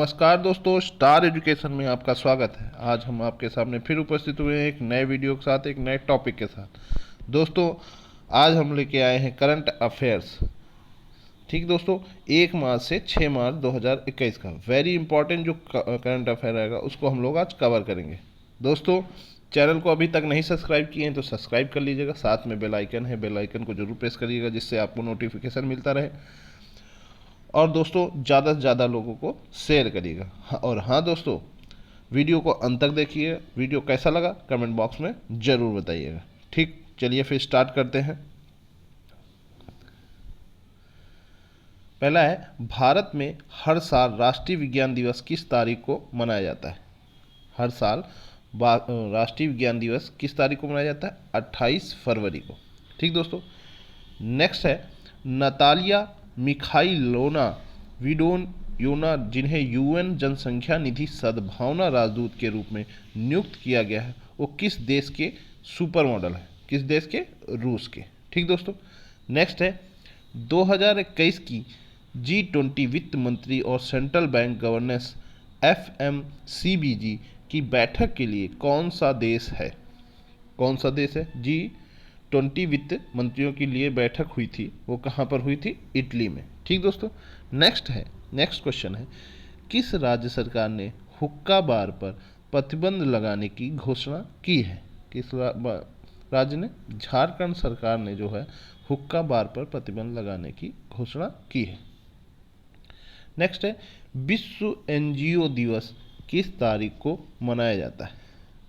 नमस्कार दोस्तों, star education में आपका स्वागत है। आज हम आपके सामने फिर उपस्थित हुए हैं एक नए वीडियो के साथ, एक नए टॉपिक के साथ। दोस्तों, आज हम लेके आए हैं करंट अफेयर्स। ठीक दोस्तों, 1 मार्च से 6 मार्च 2021 का वेरी इंपॉर्टेंट जो करंट अफेयर रहेगा उसको हम लोग आज कवर करेंगे। दोस्तों, चैनल को अभी तक नहीं सब्सक्राइब किए हैं तो सब्सक्राइब कर लीजिएगा। साथ में बेल आइकन है, बेल आइकन को जरूर प्रेस करिएगा जिससे आपको नोटिफिकेशन मिलता रहे। और दोस्तों, ज़्यादा से ज़्यादा लोगों को शेयर करिएगा। और हाँ दोस्तों, वीडियो को अंत तक देखिए। वीडियो कैसा लगा कमेंट बॉक्स में ज़रूर बताइएगा। ठीक, चलिए फिर स्टार्ट करते हैं। पहला है, भारत में हर साल राष्ट्रीय विज्ञान दिवस किस तारीख को मनाया जाता है? हर साल राष्ट्रीय विज्ञान दिवस किस तारीख को मनाया जाता है? 28 फरवरी को। ठीक दोस्तों, नेक्स्ट है, नतालिया मिखाइलोना विडोयोना, जिन्हें यूएन जनसंख्या निधि सद्भावना राजदूत के रूप में नियुक्त किया गया है, वो किस देश के सुपर मॉडल है? किस देश के? रूस के। ठीक दोस्तों, नेक्स्ट है, 2021 की G20 वित्त मंत्री और सेंट्रल बैंक गवर्नेंस FMCBG की बैठक के लिए कौन सा देश है? कौन सा देश है? G20 वित्त मंत्रियों के लिए बैठक हुई थी, वो कहाँ पर हुई थी? इटली में। ठीक दोस्तों, नेक्स्ट क्वेश्चन है, किस राज्य सरकार ने हुक्का बार पर प्रतिबंध लगाने की घोषणा की है? किस राज्य ने? झारखंड सरकार ने जो है हुक्का बार पर प्रतिबंध लगाने की घोषणा की है। नेक्स्ट है, विश्व एनजीओ दिवस किस तारीख को मनाया जाता है?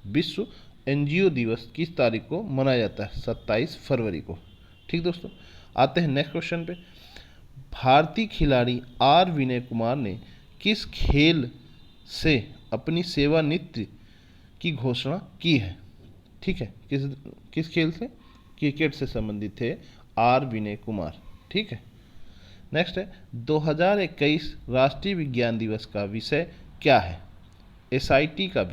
विश्व एनजीओ दिवस किस तारीख को मनाया जाता है? 27 फरवरी को। ठीक दोस्तों, आते हैं नेक्स्ट क्वेश्चन पे। भारतीय खिलाड़ी आर विनय कुमार ने किस खेल से अपनी सेवानिवृत्ति की घोषणा की है? ठीक है, किस खेल से? क्रिकेट से संबंधित थे आर विनय कुमार। ठीक है, नेक्स्ट है, 2021 राष्ट्रीय विज्ञान दिवस का विषय क्या है? SIT का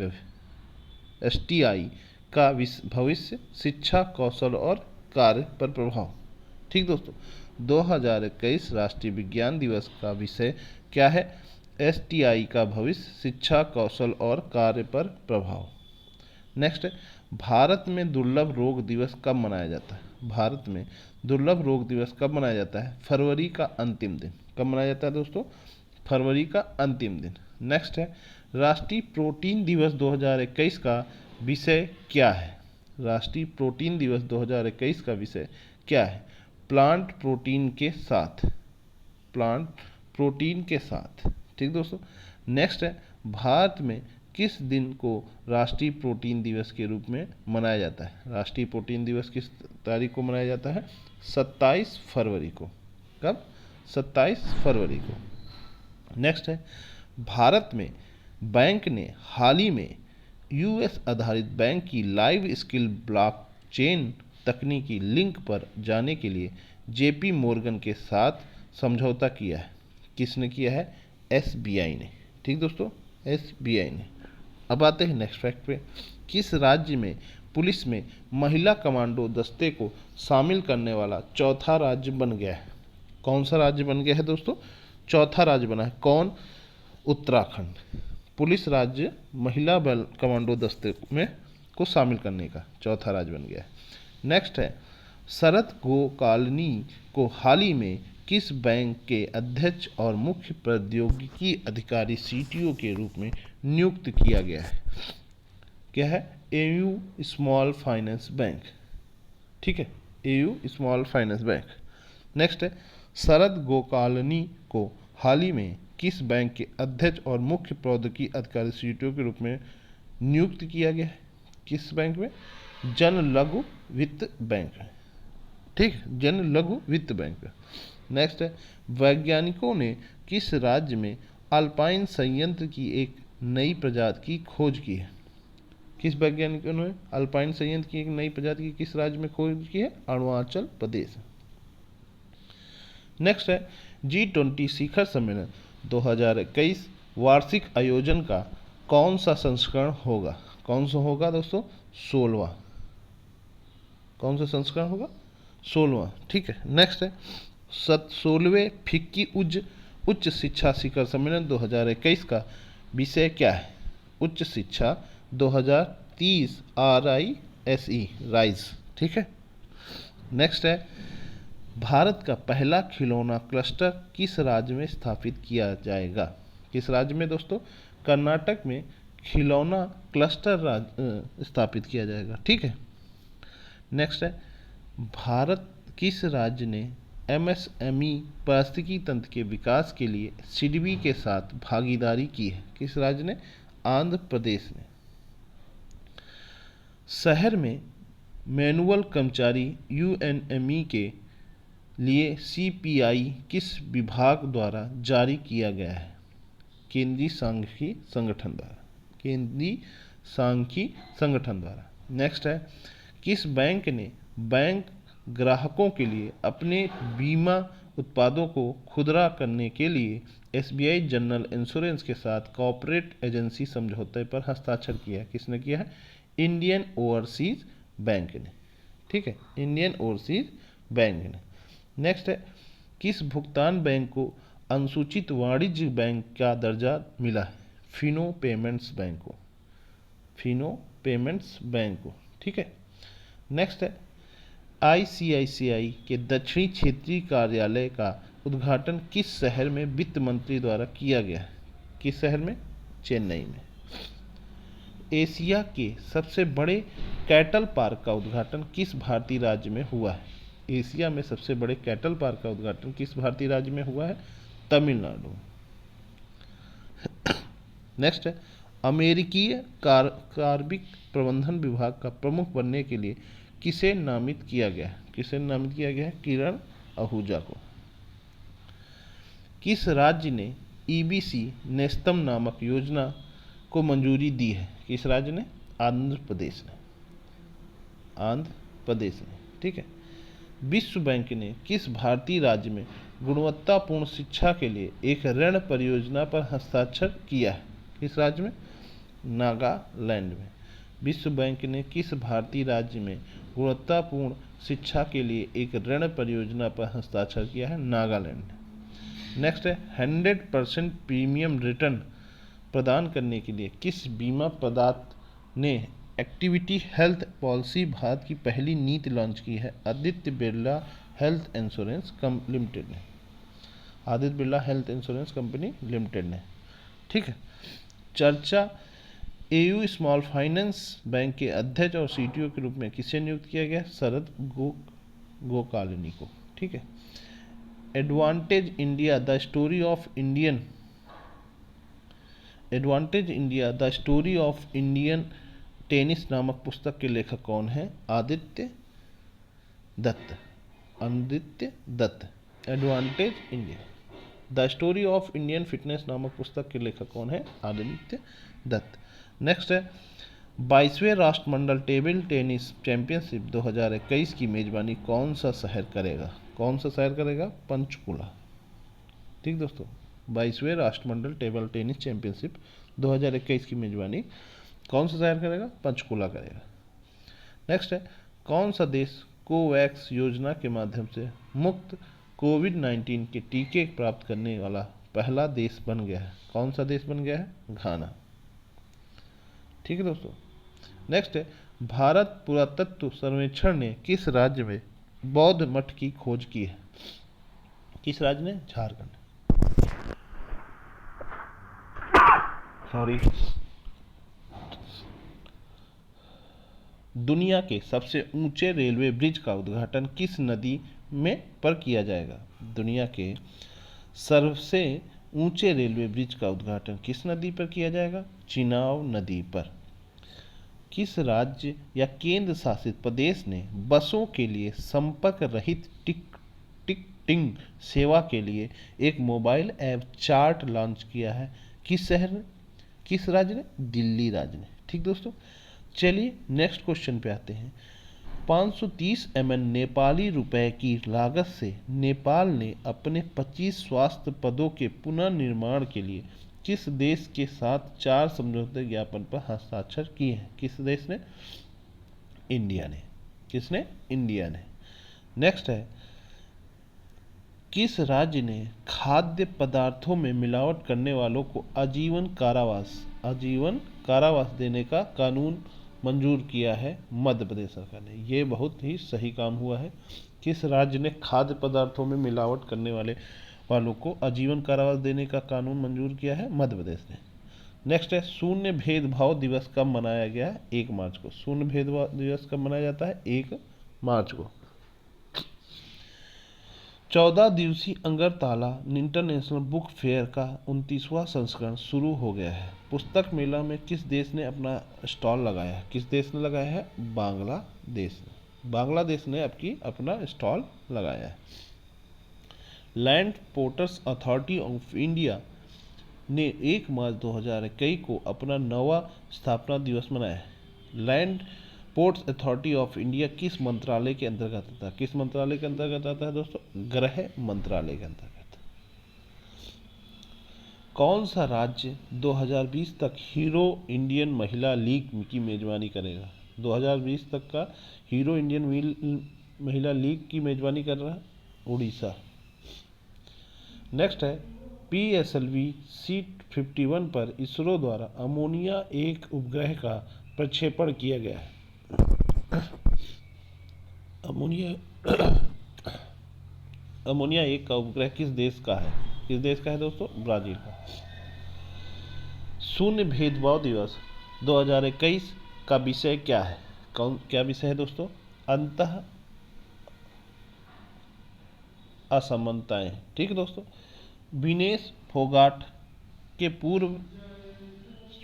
STI का भविष्य, शिक्षा, कौशल और कार्य पर प्रभाव। ठीक दोस्तों, 2021 राष्ट्रीय विज्ञान दिवस का विषय क्या है? STI का भविष्य, शिक्षा, कौशल और कार्य पर प्रभाव। नेक्स्ट है, भारत में दुर्लभ रोग दिवस कब मनाया जाता है? भारत में दुर्लभ रोग दिवस कब मनाया जाता है? फरवरी का अंतिम दिन। कब मनाया जाता है दोस्तों? फरवरी का अंतिम दिन। नेक्स्ट है, राष्ट्रीय प्रोटीन दिवस 2021 का विषय क्या है? राष्ट्रीय प्रोटीन दिवस 2021 का विषय क्या है? प्लांट प्रोटीन के साथ। प्लांट प्रोटीन के साथ। ठीक दोस्तों, नेक्स्ट है, भारत में किस दिन को राष्ट्रीय प्रोटीन दिवस के रूप में मनाया जाता है? राष्ट्रीय प्रोटीन दिवस किस तारीख को मनाया जाता है? 27 फरवरी को। कब? 27 फरवरी को। नेक्स्ट है, भारत में बैंक ने हाल ही में US आधारित बैंक की लाइव स्किल ब्लॉकचेन तकनीकी लिंक पर जाने के लिए JP मोर्गन के साथ समझौता किया है। किसने किया है? SBI ने। ठीक दोस्तों, SBI ने। अब आते हैं नेक्स्ट फैक्ट पे। किस राज्य में पुलिस में महिला कमांडो दस्ते को शामिल करने वाला चौथा राज्य बन गया है? कौन सा राज्य बन गया है दोस्तों? चौथा राज्य बना है। कौन? उत्तराखंड। पुलिस राज्य महिला बल कमांडो दस्ते में को शामिल करने का चौथा राज्य बन गया है। नेक्स्ट है, शरद गोकालनी को हाल ही में किस बैंक के अध्यक्ष और मुख्य प्रौद्योगिकी अधिकारी CTO के रूप में नियुक्त किया गया है? क्या है? AU small finance bank. ठीक है, AU small finance bank. Next है, शरद गोकालनी को हाल ही में किस बैंक के अध्यक्ष और मुख्य प्रौद्योगिकी अधिकारी CTO के रूप में नियुक्त किया गया है? किस बैंक में? जन लघु वित्त बैंक। ठीक, जन लघु वित्त बैंक। नेक्स्ट है, वैज्ञानिकों ने किस राज्य में अल्पाइन संयंत्र की एक नई प्रजाति की खोज की है? किस वैज्ञानिकों ने अल्पाइन संयंत्र की एक नई प्रजाति की किस राज्य में खोज की है? अरुणाचल प्रदेश। नेक्स्ट है, G20 शिखर सम्मेलन 2021 वार्षिक आयोजन का कौन सा संस्करण होगा? कौन सा होगा दोस्तों? 16वां। कौन सा संस्करण होगा? 16वां। ठीक है, नेक्स्ट है, 16वें फिक्की उज उच्च शिक्षा शिखर सम्मेलन 2021 का विषय क्या है? उच्च शिक्षा 2030 RISE राइज। ठीक है। नेक्स्ट है, भारत का पहला खिलौना क्लस्टर किस राज्य में स्थापित किया जाएगा? किस राज्य में दोस्तों? कर्नाटक में खिलौना क्लस्टर स्थापित किया जाएगा। ठीक है। नेक्स्ट है, भारत किस राज्य ने MSME पारिस्थितिकी तंत्र के विकास के लिए सिडबी के साथ भागीदारी की है? किस राज्य ने? आंध्र प्रदेश ने। शहर में मैनुअल कर्मचारी UNME के लिए CPI किस विभाग द्वारा जारी किया गया है? केंद्रीय सांख्यिकी संगठन द्वारा। केंद्रीय सांख्यिकी संगठन द्वारा। नेक्स्ट है, किस बैंक ने बैंक ग्राहकों के लिए अपने बीमा उत्पादों को खुदरा करने के लिए SBI जनरल इंश्योरेंस के साथ कॉर्पोरेट एजेंसी समझौते पर हस्ताक्षर किया है? किसने किया है? इंडियन ओवरसीज बैंक ने। ठीक है, इंडियन ओवरसीज बैंक ने। नेक्स्ट है, किस भुगतान बैंक को अनुसूचित वाणिज्य बैंक का दर्जा मिला है? फिनो पेमेंट्स बैंक को। फिनो पेमेंट्स बैंक को। ठीक है। नेक्स्ट है, ICICI के दक्षिणी क्षेत्रीय कार्यालय का उद्घाटन किस शहर में वित्त मंत्री द्वारा किया गया है? किस शहर में? चेन्नई में। एशिया के सबसे बड़े कैटल पार्क का उद्घाटन किस भारतीय राज्य में हुआ है? एशिया में सबसे बड़े कैटल पार्क का उद्घाटन किस भारतीय राज्य में हुआ है? तमिलनाडु। नेक्स्ट है, अमेरिकी कार्मिक प्रबंधन विभाग का प्रमुख बनने के लिए किसे नामित किया गया है? किसे नामित किया गया है? किरण आहूजा को। किस राज्य ने EBC नेस्तम नामक योजना को मंजूरी दी है? किस राज्य ने? आंध्र प्रदेश ने। आंध्र प्रदेश ने। ठीक है। विश्व बैंक ने किस भारतीय राज्य में गुणवत्तापूर्ण शिक्षा के लिए एक ऋण परियोजना पर हस्ताक्षर किया है? किस राज्य में? नागालैंड में। विश्व बैंक ने किस भारतीय राज्य में गुणवत्तापूर्ण शिक्षा के लिए एक ऋण परियोजना पर हस्ताक्षर किया है? नागालैंड ने। नेक्स्ट है, 100% प्रीमियम रिटर्न प्रदान करने के लिए किस बीमा प्रदाता ने एक्टिविटी हेल्थ पॉलिसी भारत की पहली नीति लॉन्च की है? Aditya Birla health insurance limited ने। Aditya Birla health insurance company limited ने। ठीक है। चर्चा AU स्मॉल फाइनेंस बैंक के अध्यक्ष और CTO के रूप में किसे नियुक्त किया गया? शरद गोकालिनी को। ठीक है। Advantage India the story of Indian tennis नामक पुस्तक के लेखक कौन है? Aditya Dutt. Advantage India the story of Indian fitness नामक पुस्तक के लेखक कौन है? आदित्य दत्त। नेक्स्ट है, 22वें राष्ट्रमंडल टेबल टेनिस चैंपियनशिप 2021 की मेजबानी कौन सा शहर करेगा? कौन सा शहर करेगा? पंचकुला। ठीक दोस्तों, 22वें राष्ट्रमंडल टेबल टेनिस चैंपियनशिप 2021 की मेजबानी कौन सा शहर करेगा? पंचकुला करेगा। नेक्स्ट है, कौन सा देश कोवैक्स योजना के माध्यम से मुफ्त कोविड-19 के टीके प्राप्त करने वाला पहला देश बन गया है? कौन सा देश बन गया है? घाना। ठीक है दोस्तों। नेक्स्ट है, भारत पुरातत्व सर्वेक्षण ने किस राज्य में बौद्ध मठ की खोज की है? किस राज्य ने? झारखंड। सॉरी। दुनिया के सबसे ऊंचे रेलवे ब्रिज का उद्घाटन किस नदी में पर किया जाएगा? दुनिया के सबसे ऊंचे रेलवे ब्रिज का उद्घाटन किस नदी पर किया जाएगा? चिनाब नदी पर। किस राज्य या केंद्र शासित प्रदेश ने बसों के लिए संपर्क रहित टिकटिंग सेवा के लिए एक मोबाइल ऐप चार्ट लॉन्च किया है? किस शहर ने? किस राज्य ने? दिल्ली राज्य ने। ठीक दोस्तों, चलिए नेक्स्ट क्वेश्चन पे आते हैं। 530 MN नेपाली रुपए की लागत से नेपाल ने अपने 25 स्वास्थ्य पदों के पुनर्निर्माण के लिए किस देश के साथ 4 समझौते ज्ञापन पर हस्ताक्षर किए हैं? किस देश ने? इंडिया ने। किसने? इंडिया ने। नेक्स्ट है, किस राज्य ने खाद्य पदार्थों में मिलावट करने वालों को आजीवन कारावास देने का कानून मंजूर किया है? मध्य प्रदेश सरकार ने। ये बहुत ही सही काम हुआ है। किस राज्य ने खाद्य पदार्थों में मिलावट करने वालों को आजीवन कारावास देने का कानून मंजूर किया है? मध्य प्रदेश ने। नेक्स्ट है, शून्य भेदभाव दिवस कब मनाया गया है? 1 मार्च को। शून्य भेदभाव दिवस कब मनाया जाता है? 1 मार्च को। 14 दिवसीय अगरतला इंटरनेशनल बुक फेयर का 29वां संस्करण शुरू हो गया है। पुस्तक मेला में किस देश ने अपना स्टॉल लगाया है? किस देश ने लगाया है? बांग्लादेश ने। बांग्लादेश ने अपना स्टॉल लगाया है। Land ports authority of India ने 1 मार्च 2021 को अपना 9वां स्थापना दिवस मनाया है। Land ports authority of India किस मंत्रालय के अंतर्गत आता है? किस मंत्रालय के अंतर्गत आता है दोस्तों? गृह मंत्रालय के अंतर्गत। कौन सा राज्य 2020 तक हीरो इंडियन महिला लीग की मेजबानी करेगा? 2020 तक का हीरो इंडियन महिला लीग की मेजबानी कर रहा है उड़ीसा। नेक्स्ट है, PSLV C-51 पर इसरो द्वारा अमोनिया 1 उपग्रह का प्रक्षेपण किया गया है। अमोनिया 1 का उपग्रह किस देश का है? किस देश का है दोस्तों? ब्राजील का। शून्य भेदभाव दिवस 2021 का विषय क्या है? क्या विषय है दोस्तों? अंतः असमानताएं। ठीक है दोस्तों। विनेश फोगाट के पूर्व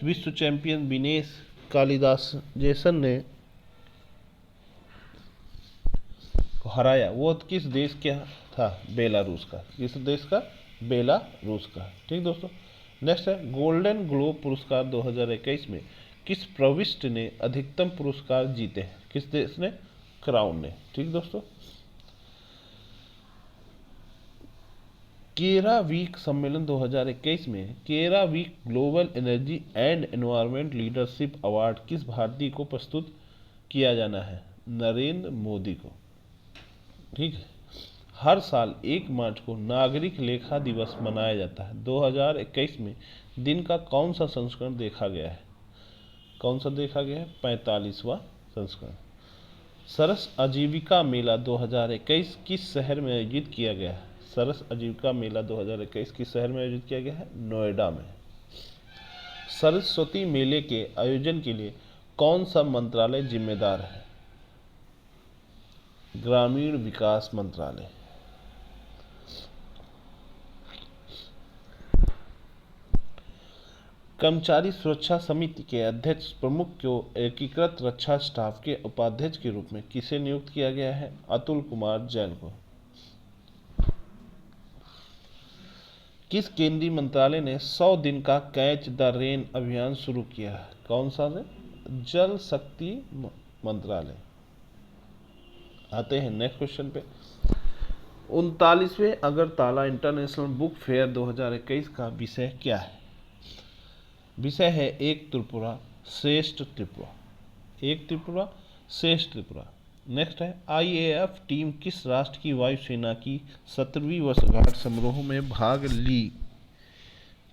विश्व चैंपियन विनेश कालिदासन ने हराया, वो किस देश का था? बेलारूस का। किस देश का? बेलारूस का। ठीक दोस्तों। नेक्स्ट है, गोल्डन ग्लोब पुरस्कार 2021 में किस प्रविष्ट ने अधिकतम पुरस्कार जीते हैं? किस देश ने? क्राउन ने। ठीक दोस्तों। केरा वीक सम्मेलन 2021 में CERAWeek global energy and environment leadership award किस भारतीय को प्रस्तुत किया जाना है? नरेंद्र मोदी को। ठीक है। हर साल 1 मार्च को नागरिक लेखा दिवस मनाया जाता है। 2021 में दिन का कौन सा संस्करण देखा गया है? कौन सा देखा गया है? 45वां संस्करण। सरस आजीविका मेला 2021 किस शहर में आयोजित किया गया है? सरस आजीविका मेला 2021 किस शहर में आयोजित किया गया है? नोएडा में। सरस्वती मेले के आयोजन के लिए कौन सा मंत्रालय जिम्मेदार है? ग्रामीण विकास मंत्रालय। कर्मचारी सुरक्षा समिति के अध्यक्ष प्रमुख को एकीकृत रक्षा स्टाफ के उपाध्यक्ष के रूप में किसे नियुक्त किया गया है? अतुल कुमार जैन को। किस केंद्रीय मंत्रालय ने 100 दिन का कैच द रेन अभियान शुरू किया है? कौन सा है? जल शक्ति मंत्रालय। आते हैं नेक्स्ट क्वेश्चन पे। 39वें अगरतला इंटरनेशनल बुक फेयर 2021 का विषय क्या है? विषय है एक त्रिपुरा श्रेष्ठ त्रिपुरा। एक त्रिपुरा श्रेष्ठ त्रिपुरा। नेक्स्ट है, IAF टीम किस राष्ट्र की वायुसेना की 17वीं वर्षगांठ समारोह में भाग ली?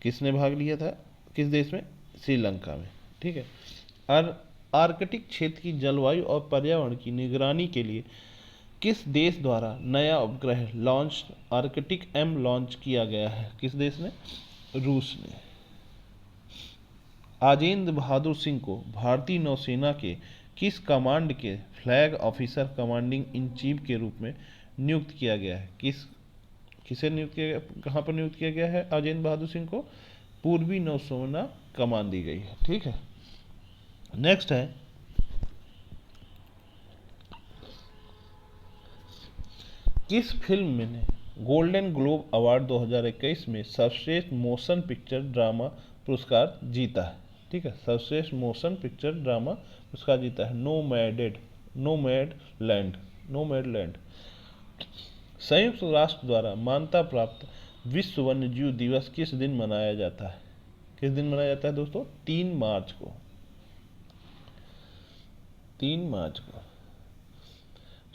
किसने भाग लिया था? किस देश में? श्रीलंका में। ठीक है। आर्कटिक क्षेत्र की जलवायु और पर्यावरण की निगरानी के लिए किस देश द्वारा नया उपग्रह लॉन्च आर्कटिक M लॉन्च किया गया है? किस देश ने? रूस ने। आजेंद्र बहादुर सिंह को भारतीय नौसेना के किस कमांड के flag officer commanding in chief के रूप में नियुक्त किया गया है? किसे नियुक्त किया गया? कहाँ पर नियुक्त किया गया है आजेंद्र बहादुर सिंह को? पूर्वी नौसेना कमान दी गई है। ठीक है। नेक्स्ट है, किस फिल्म ने गोल्डन ग्लोब अवार्ड 2021 में सर्वश्रेष्ठ मोशन पिक्चर ड्रामा पुरस्कार जीता है? ठीक है। सर्वश्रेष्ठ मोशन पिक्चर ड्रामा पुरस्कार जीता है नोमैडलैंड। संयुक्त राष्ट्र द्वारा मान्यता प्राप्त विश्व वन्यजीव दिवस किस दिन मनाया जाता है? किस दिन मनाया जाता है दोस्तों? 3 मार्च को। 3 मार्च को।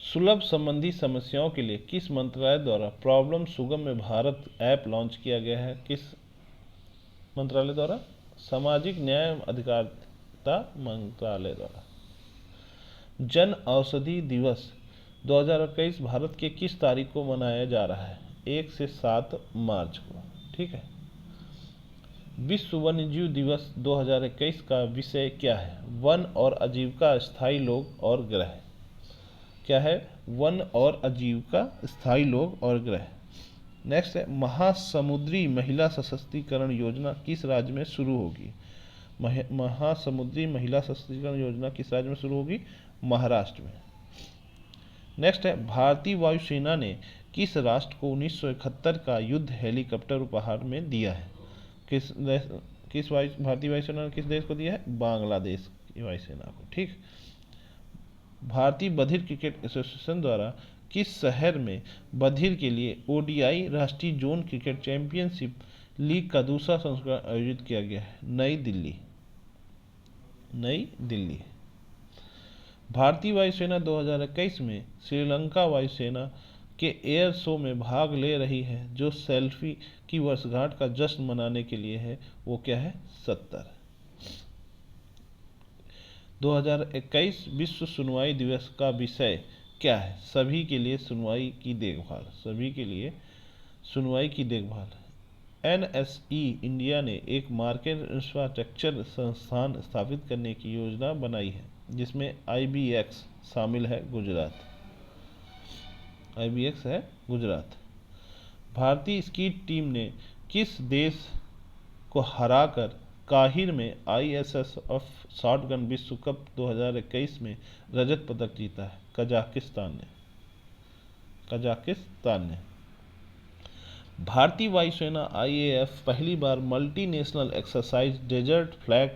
सुलभ संबंधी समस्याओं के लिए किस मंत्रालय द्वारा प्रॉब्लम सुगम में भारत ऐप लॉन्च किया गया है? किस मंत्रालय द्वारा? सामाजिक न्याय अधिकारिता मंत्रालय द्वारा। जन औषधि दिवस 2021 भारत के किस तारीख को मनाया जा रहा है? 1 से 7 मार्च को। ठीक है। विश्व वन्यजीव दिवस 2021 का विषय क्या है? वन और आजीविका, स्थायी लोग और ग्रह। क्या है? वन और आजीविका, स्थायी लोग और ग्रह। नेक्स्ट है, महासमुद्री महिला सशक्तिकरण योजना किस राज्य में शुरू होगी? महासमुद्री महिला सशक्तिकरण योजना किस राज्य में शुरू होगी? महाराष्ट्र में। नेक्स्ट है, भारतीय वायुसेना ने किस राष्ट्र को 1971 का युद्ध हेलीकॉप्टर उपहार में दिया है? भारतीय वायुसेना ने किस देश को दिया है? बांग्लादेश की वायुसेना को। ठीक। भारतीय बधिर क्रिकेट एसोसिएशन द्वारा किस शहर में बधिर के लिए ओडीआई राष्ट्रीय जोन क्रिकेट चैंपियनशिप लीग का दूसरा संस्करण आयोजित किया गया है? नई दिल्ली। नई दिल्ली। भारतीय वायुसेना 2021 में श्रीलंका वायुसेना के एयर शो में भाग ले रही है जो सेल्फी की वर्षगांठ का जश्न मनाने के लिए है। वो क्या है? 70। 2021 विश्व सुनवाई दिवस का विषय क्या है? सभी के लिए सुनवाई की देखभाल। सभी के लिए सुनवाई की देखभाल। एनएसई इंडिया ने एक मार्केट इंफ्रास्ट्रक्चर संस्थान स्थापित करने की योजना बनाई है जिसमें आईबीएक्स शामिल है, गुजरात। आईबीएक्स है गुजरात। भारतीय स्की टीम ने किस देश को हराकर काहिर में आईएसएसएफ शॉटगन विश्व कप 2021 में रजत पदक जीता है? कजाकिस्तान ने। कजाकिस्तान ने। भारतीय वायुसेना आईएएफ पहली बार मल्टीनेशनल एक्सरसाइज डेजर्ट फ्लैग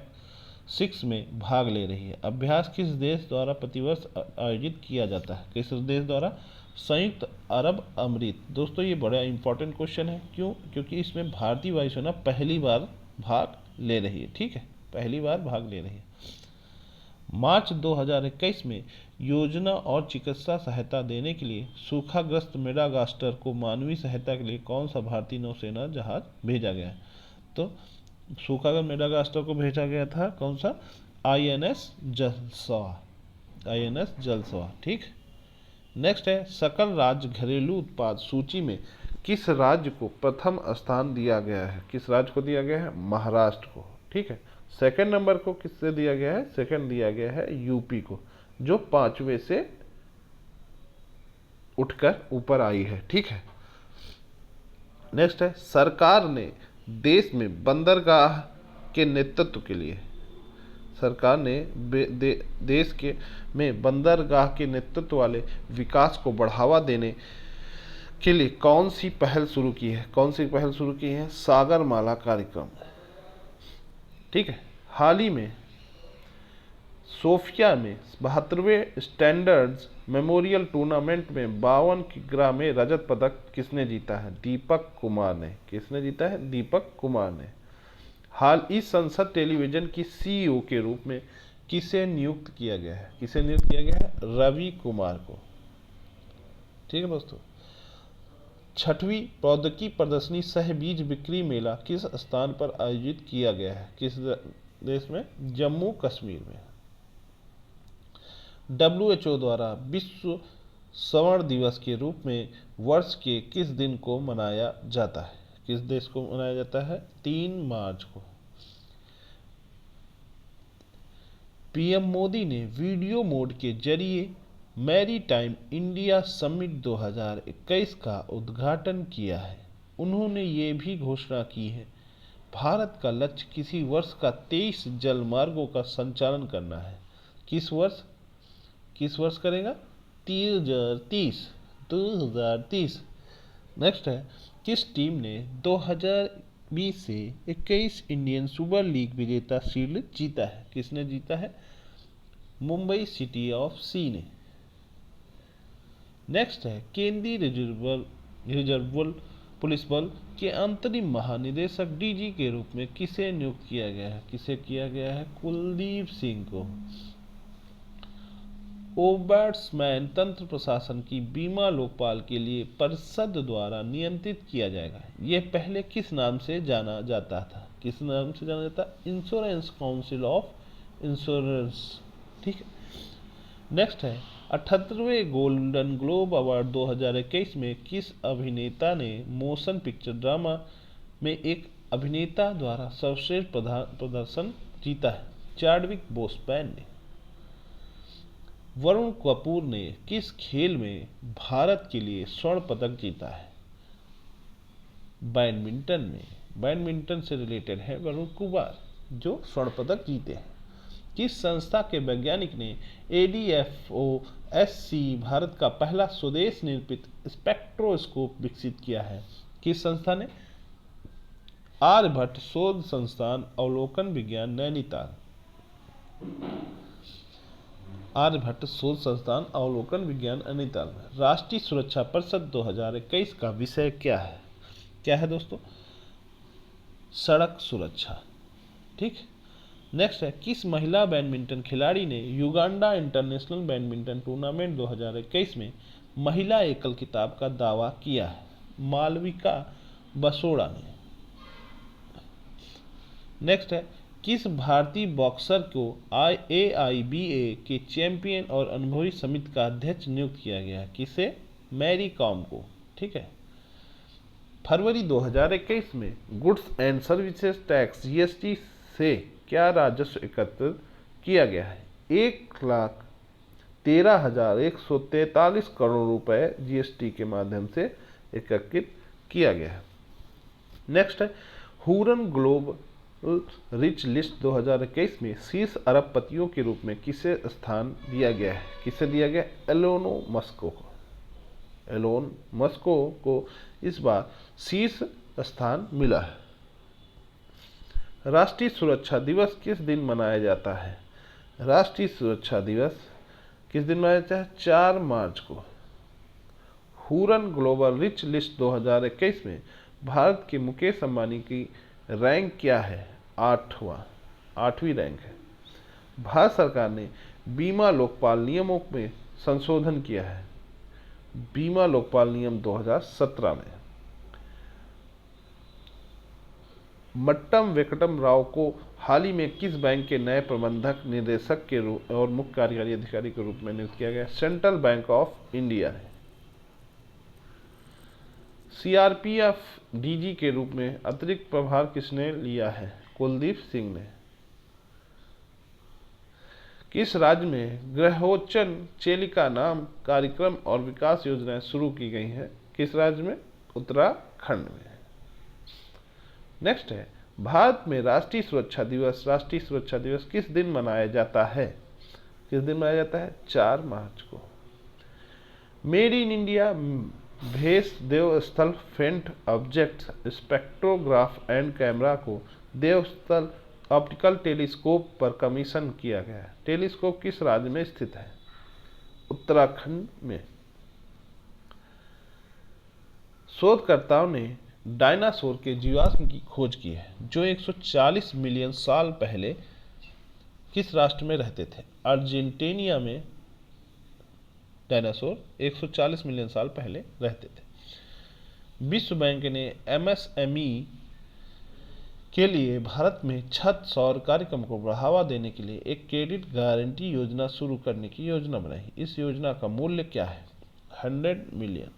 6 में भाग ले रही है। अभ्यास किस देश द्वारा प्रतिवर्ष आयोजित किया जाता है? किस देश द्वारा? संयुक्त अरब अमीरात। दोस्तों ये बड़ा इंपॉर्टेंट क्वेश्चन है। क्यों? क्योंकि इसमें भारतीय वायुसेना पहली बार भाग ले रही है। ठीक है, पहली बार भाग ले रही है। मार्च 2021 में योजना और चिकित्सा सहायता देने के लिए सूखाग्रस्त मेडागास्कर को मानवीय सहायता के लिए कौन सा भारतीय नौसेना जहाज भेजा गया है? तो सूखाग्रस्त मेडागास्कर को भेजा गया था कौन सा? आईएनएस जलस्वा। आईएनएस जलस्वा। ठीक। नेक्स्ट है, सकल राज्य घरेलू उत्पाद सूची में किस राज्य को प्रथम स्थान दिया गया है? किस राज्य को दिया गया है? महाराष्ट्र को। ठीक है। सेकंड नंबर को किससे दिया गया है? सेकंड दिया गया है यूपी को, जो 5वें से उठकर ऊपर आई है। ठीक है। नेक्स्ट है, सरकार ने देश में बंदरगाह के नेतृत्व के लिए, सरकार ने देश के में बंदरगाह के नेतृत्व वाले विकास को बढ़ावा देने के लिए कौन सी पहल शुरू की है? कौन सी पहल शुरू की है? सागरमाला कार्यक्रम। ठीक है। हाल ही में सोफिया में 72वें स्टैंडर्ड्स मेमोरियल टूर्नामेंट में 52 किग्रा में रजत पदक किसने जीता है? दीपक कुमार ने। किसने जीता है? दीपक कुमार ने। हाल इस संसद टेलीविजन की सीईओ के रूप में किसे नियुक्त किया गया है? किसे नियुक्त किया गया है? रवि कुमार को। ठीक है दोस्तों। 6वीं प्रौद्योगिकी प्रदर्शनी सह बीज बिक्री मेला किस स्थान पर आयोजित किया गया है? किस देश में? जम्मू कश्मीर में। WHO द्वारा विश्व स्वर्ण दिवस के रूप में वर्ष के किस दिन को मनाया जाता है? किस देश को मनाया जाता है? 3 मार्च को। पीएम मोदी ने वीडियो मोड के जरिए मैरी टाइम इंडिया समिट 2021 का उद्घाटन किया है। उन्होंने ये भी घोषणा की है भारत का लक्ष्य किसी वर्ष का 23 जलमार्गों का संचालन करना है। किस वर्ष? किस वर्ष करेगा? 2030। नेक्स्ट है, किस टीम ने 2020 से 21 इंडियन सुपर लीग विजेता शील्ड जीता है? किसने जीता है? मुंबई सिटी ऑफ सी ने। नेक्स्ट है, केंद्रीय रिजर्व पुलिस बल के अंतरिम महानिदेशक डीजी के रूप में किसे नियुक्त किया गया है? किसे किया गया है? कुलदीप सिंह को। ओम्बड्समैन तंत्र प्रशासन की बीमा लोकपाल के लिए परिषद द्वारा नियंत्रित किया जाएगा। यह पहले किस नाम से जाना जाता था? किस नाम से जाना जाता? Insurance council of insurance. ठीक है। नेक्स्ट है 78वें गोल्डन ग्लोब अवार्ड 2021 में किस अभिनेता ने मोशन पिक्चर ड्रामा में एक अभिनेता द्वारा सर्वश्रेष्ठ प्रदर्शन जीता है? चार्डविक बोसमैन ने। वरुण कपूर ने किस खेल में भारत के लिए स्वर्ण पदक जीता है? बैडमिंटन में। बैडमिंटन से रिलेटेड है वरुण कुमार जो स्वर्ण पदक जीते हैं। किस संस्था के वैज्ञानिक ने ADFOSC भारत का पहला स्वदेश निर्मित स्पेक्ट्रोस्कोप विकसित किया है? किस संस्था ने? आर्यभट्ट शोध संस्थान अवलोकन विज्ञान नैनीताल। आर्यभट्ट शोध संस्थान अवलोकन विज्ञान नैनीताल में। राष्ट्रीय सुरक्षा परिषद 2021 का विषय क्या है? क्या है दोस्तों? सड़क सुरक्षा। ठीक। नेक्स्ट है किस महिला बैडमिंटन खिलाड़ी ने युगांडा इंटरनेशनल बैडमिंटन टूर्नामेंट 2021 में महिला एकल खिताब का दावा किया है? मालविका बसोड़ा ने। नेक्स्ट है किस भारतीय बॉक्सर को AIBA के चैंपियन और अनुभवी समिति का अध्यक्ष नियुक्त किया गया है? किसे? मैरी कॉम को। ठीक है। फरवरी 2021 में goods and services tax GST से क्या राजस्व एकत्र किया गया है? 1,13,143 करोड़ रुपए GST के माध्यम से एकत्रित किया गया है। नेक्स्ट है हुरन ग्लोबल रिच लिस्ट 2021 में शीर्ष अरबपतियों के रूप में किसे स्थान दिया गया है? किसे दिया गया? एलोन मस्को को। एलोन मस्को को इस बार शीर्ष स्थान मिला है। राष्ट्रीय सुरक्षा दिवस किस दिन मनाया जाता है? राष्ट्रीय सुरक्षा दिवस किस दिन मनाया जाता है? 4 मार्च को। हुरन ग्लोबल रिच लिस्ट 2021 में भारत के मुकेश अंबानी की रैंक क्या है? 8वीं रैंक है। भारत सरकार ने बीमा लोकपाल नियमों में संशोधन किया है। बीमा लोकपाल नियम 2017 में। मट्टम वेंकटम राव को हाल ही में किस बैंक के नए प्रबंधक निदेशक के रूप और मुख्य कार्यकारी अधिकारी के रूप में नियुक्त किया गया? सेंट्रल बैंक ऑफ इंडिया ने। CRPF DG के रूप में अतिरिक्त प्रभार किसने लिया है? कुलदीप सिंह ने। किस राज्य में गृहोच्चन चेलिका नाम कार्यक्रम और विकास योजनाएं शुरू की गई हैं? किस राज्य में? उत्तराखंड में। नेक्स्ट है भारत में राष्ट्रीय सुरक्षा दिवस किस दिन मनाया जाता है? किस दिन मनाया जाता है? 4 मार्च को। मेड इन इंडिया भेष देवस्थल फेंट ऑब्जेक्ट स्पेक्ट्रोग्राफ एंड कैमरा को देवस्थल ऑप्टिकल टेलीस्कोप पर कमीशन किया गया है। टेलीस्कोप किस राज्य में स्थित है? उत्तराखंड में। शोधकर्ताओं ने डायनासोर के जीवाश्म की खोज की है जो 140 मिलियन साल पहले किस राष्ट्र में रहते थे? अर्जेंटीना में डायनासोर 140 मिलियन साल पहले रहते थे। विश्व बैंक ने MSME के लिए भारत में छत सौर कार्यक्रम को बढ़ावा देने के लिए एक क्रेडिट गारंटी योजना शुरू करने की योजना बनाई। इस योजना का मूल्य क्या है? 100 मिलियन।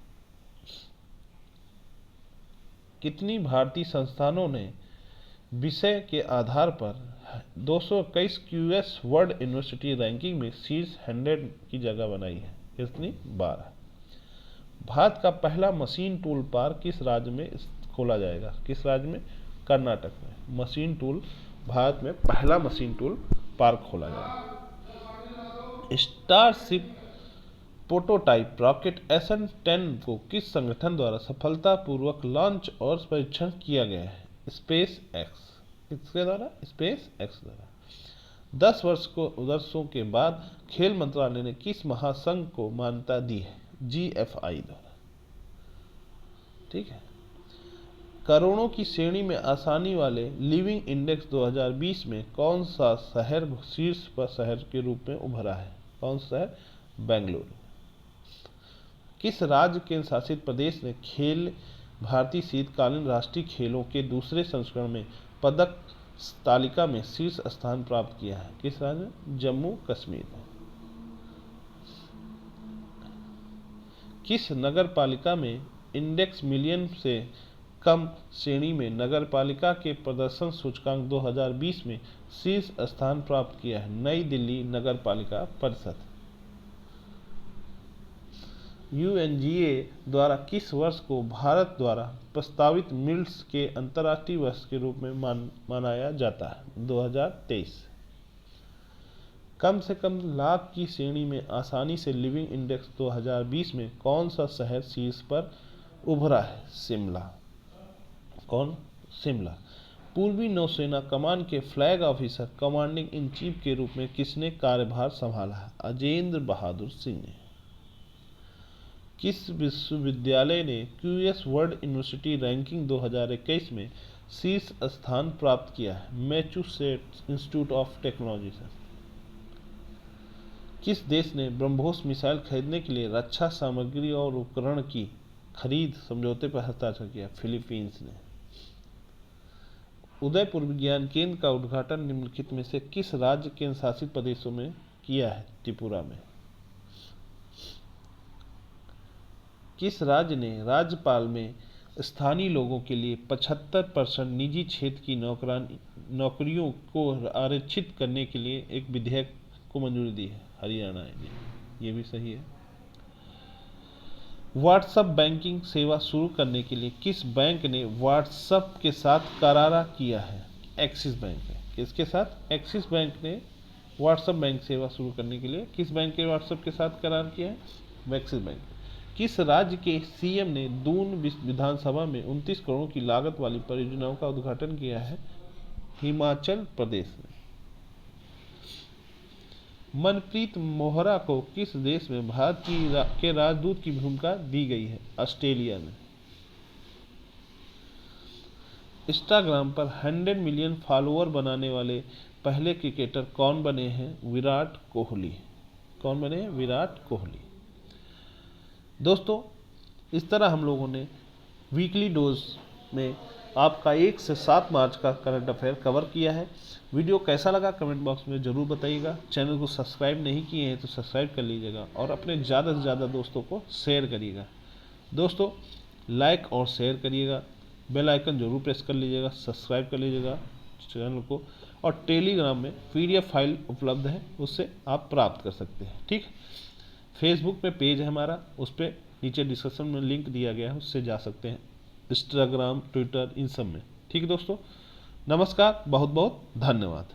कितनी भारतीय संस्थानों ने विषय के आधार पर 221 QS वर्ल्ड यूनिवर्सिटी रैंकिंग में शीर्ष 100 की जगह बनाई है? कितनी? 12। भारत का पहला मशीन टूल पार्क किस राज्य में खोला जाएगा? किस राज्य में? कर्नाटक में। मशीन टूल भारत में पहला मशीन टूल पार्क खोला जाएगा। स्टारशिप प्रोटोटाइप रॉकेट SN10 को किस संगठन द्वारा सफलतापूर्वक लॉन्च और परीक्षण किया गया है? Space x. किसके द्वारा? स्पेस एक्स द्वारा। 10 वर्षों के बाद खेल मंत्रालय ने किस महासंघ को मान्यता दी है? GFI द्वारा। ठीक है। करोड़ों की श्रेणी में आसानी वाले लिविंग इंडेक्स 2020 में कौन सा शहर शीर्ष पर शहर के रूप में उभरा है? कौन सा शहर? बेंगलुरु। किस राज्य केंद्र शासित प्रदेश ने खेल भारतीय शीतकालीन राष्ट्रीय खेलों के दूसरे संस्करण में पदक तालिका में शीर्ष स्थान प्राप्त किया है? किस राज्य में? जम्मू कश्मीर में। किस नगर पालिका में इंडेक्स मिलियन से कम श्रेणी में नगर पालिका के प्रदर्शन सूचकांक 2020 में शीर्ष स्थान प्राप्त किया है? नई दिल्ली नगर पालिका परिषद। यूएनजीए द्वारा किस वर्ष को भारत द्वारा प्रस्तावित मिल्स के अंतर्राष्ट्रीय वर्ष के रूप में मनाया जाता है? 2023। कम से कम लाभ की श्रेणी में आसानी से लिविंग इंडेक्स 2020 में कौन सा शहर शीर्ष पर उभरा है? शिमला। कौन? शिमला। पूर्वी नौसेना कमान के flag officer commanding in chief के रूप में किसने कार्यभार संभाला है? अजेंद्र बहादुर सिंह ने। किस विश्वविद्यालय ने क्यूएस वर्ल्ड यूनिवर्सिटी रैंकिंग 2021 में शीर्ष स्थान प्राप्त किया है? मैसाचुसेट्स इंस्टीट्यूट ऑफ टेक्नोलॉजी से। किस देश ने ब्रह्मोस मिसाइल खरीदने के लिए रक्षा सामग्री और उपकरण की खरीद समझौते पर हस्ताक्षर किया? फिलीपींस ने। उदयपुर विज्ञान केंद्र का उद्घाटन निम्नलिखित में से किस राज्य केंद्र शासित प्रदेशों में किया है? त्रिपुरा में। किस राज्य ने राज्यपाल में स्थानीय लोगों के लिए 75% निजी क्षेत्र की नौकरियों को आरक्षित करने के लिए एक विधेयक को मंजूरी दी है? हरियाणा ने। ये भी सही है। व्हाट्सएप बैंकिंग सेवा शुरू करने के लिए किस बैंक ने व्हाट्सएप के साथ करार किया है? एक्सिस बैंक ने। किसके साथ? एक्सिस बैंक ने व्हाट्सएप बैंक सेवा शुरू करने के लिए किस बैंक के व्हाट्सएप के साथ करार किया है? Axis bank. किस राज्य के सीएम ने दून विधानसभा में 29 करोड़ की लागत वाली परियोजनाओं का उद्घाटन किया है? हिमाचल प्रदेश में। मनप्रीत मोहरा को किस देश में भारत के राजदूत की भूमिका दी गई है? ऑस्ट्रेलिया में। इंस्टाग्राम पर 100 मिलियन फॉलोअर बनाने वाले पहले क्रिकेटर कौन बने हैं? विराट कोहली। कौन बने हैं? विराट कोहली। दोस्तों, इस तरह हम लोगों ने वीकली डोज में आपका 1 से 7 मार्च का करंट अफेयर कवर किया है। वीडियो कैसा लगा कमेंट बॉक्स में ज़रूर बताइएगा। चैनल को सब्सक्राइब नहीं किए हैं तो सब्सक्राइब कर लीजिएगा और अपने ज़्यादा से ज़्यादा दोस्तों को शेयर करिएगा। दोस्तों, लाइक और शेयर करिएगा, बेल आइकन जरूर प्रेस कर लीजिएगा, सब्सक्राइब कर लीजिएगा चैनल को, और टेलीग्राम में PDF फाइल उपलब्ध है, उससे आप प्राप्त कर सकते हैं। ठीक। फेसबुक पे पेज है हमारा, उस पर नीचे डिस्क्रिप्शन में लिंक दिया गया है, उससे जा सकते हैं। इंस्टाग्राम, ट्विटर, इन सब में। ठीक है दोस्तों, नमस्कार, बहुत बहुत धन्यवाद।